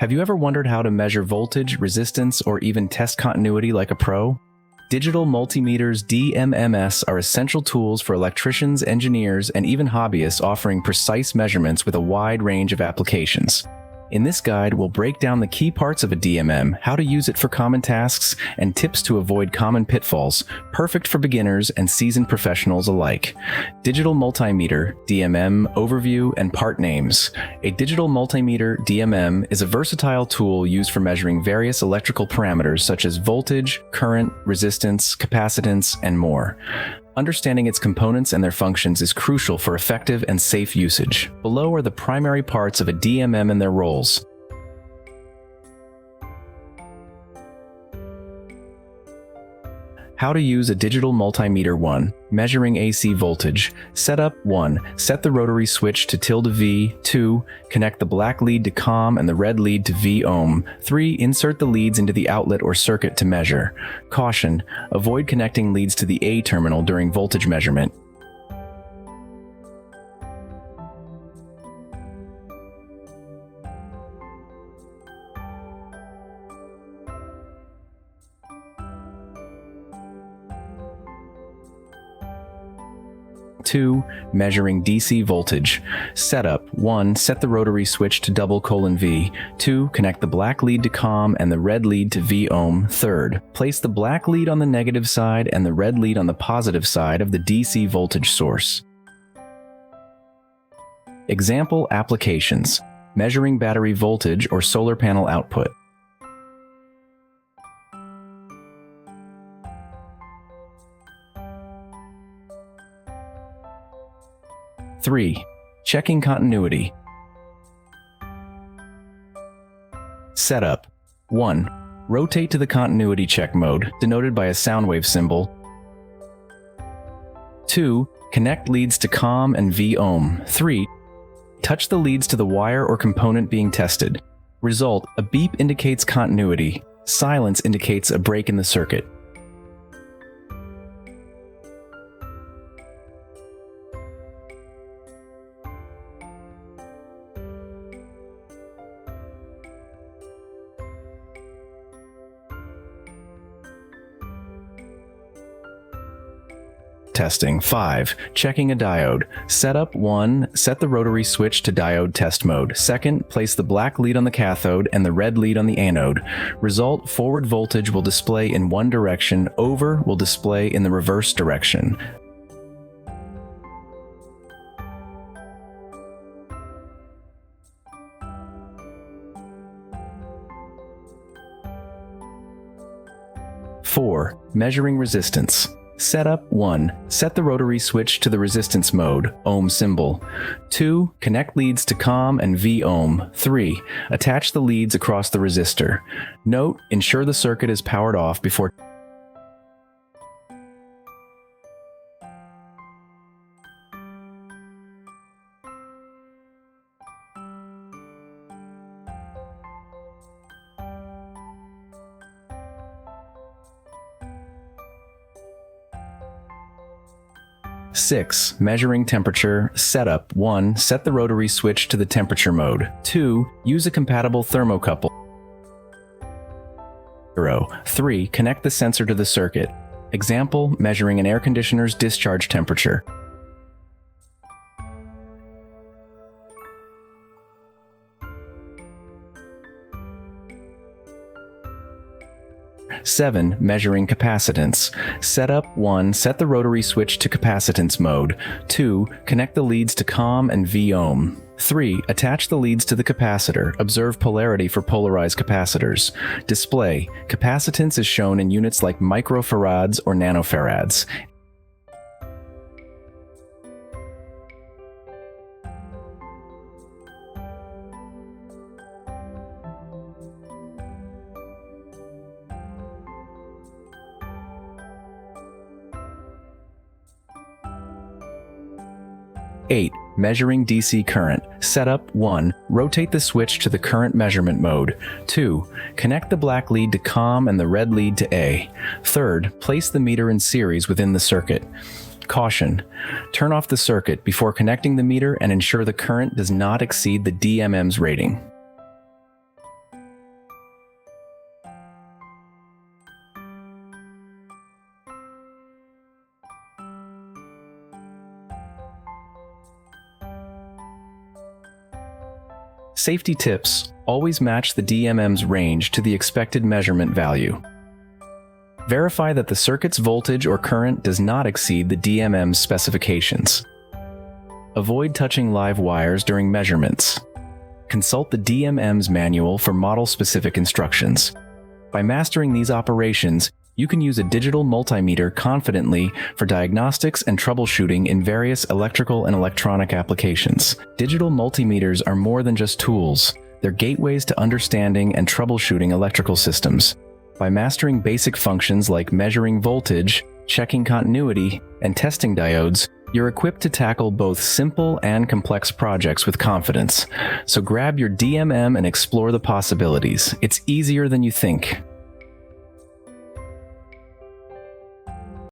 Have you ever wondered how to measure voltage, resistance, or even test continuity like a pro? Digital Multimeter's DMMS are essential tools for electricians, engineers, and even hobbyists, offering precise measurements with a wide range of applications. In this guide, we'll break down the key parts of a DMM, how to use it for common tasks, and tips to avoid common pitfalls, perfect for beginners and seasoned professionals alike. Digital Multimeter, DMM, Overview, and Part Names. A digital multimeter, DMM, is a versatile tool used for measuring various electrical parameters such as voltage, current, resistance, capacitance, and more. Understanding its components and their functions is crucial for effective and safe usage. Below are the primary parts of a DMM and their roles. How to use a digital multimeter. 1. Measuring AC voltage. Setup. 1. Set the rotary switch to ~V. 2. Connect the black lead to COM and the red lead to V ohm. 3. Insert the leads into the outlet or circuit to measure. Caution: avoid connecting leads to the A terminal during voltage measurement. Two. Measuring DC voltage. Setup. 1. Set the rotary switch to ~V. 2. Connect the black lead to COM and the red lead to V ohm. 3. Place the black lead on the negative side and the red lead on the positive side of the DC voltage source. Example applications: measuring battery voltage or solar panel output. 3. Checking continuity. Setup. 1. Rotate to the continuity check mode, denoted by a sound wave symbol. 2. Connect leads to COM and V ohm. 3. Touch the leads to the wire or component being tested. Result: a beep indicates continuity. Silence indicates a break in the circuit. Testing. 5. Checking a diode. Setup. 1. Set the rotary switch to diode test mode. 2. Place the black lead on the cathode and the red lead on the anode. Result: forward voltage will display in one direction, over will display in the reverse direction. Four. Measuring resistance. Setup. 1. Set the rotary switch to the resistance mode, ohm symbol. 2. Connect leads to COM and V ohm. 3. Attach the leads across the resistor. Note: ensure the circuit is powered off before Six. Measuring temperature. Setup. 1. Set the rotary switch to the temperature mode. 2. Use a compatible thermocouple. 3. Connect the sensor to the circuit. Example: measuring an air conditioner's discharge temperature. 7. Measuring capacitance. Setup. 1. Set the rotary switch to capacitance mode. 2. Connect the leads to COM and V ohm. 3. Attach the leads to the capacitor. Observe polarity for polarized capacitors. Display: capacitance is shown in units like microfarads or nanofarads. Eight. Measuring DC current. Setup. 1. Rotate the switch to the current measurement mode. 2. Connect the black lead to COM and the red lead to A. 3. Place the meter in series within the circuit. Caution: turn off the circuit before connecting the meter and ensure the current does not exceed the DMM's rating. Safety tips: always match the DMM's range to the expected measurement value. Verify that the circuit's voltage or current does not exceed the DMM's specifications. Avoid touching live wires during measurements. Consult the DMM's manual for model-specific instructions. By mastering these operations, you can use a digital multimeter confidently for diagnostics and troubleshooting in various electrical and electronic applications. Digital multimeters are more than just tools. They're gateways to understanding and troubleshooting electrical systems. By mastering basic functions like measuring voltage, checking continuity, and testing diodes, you're equipped to tackle both simple and complex projects with confidence. So grab your DMM and explore the possibilities. It's easier than you think.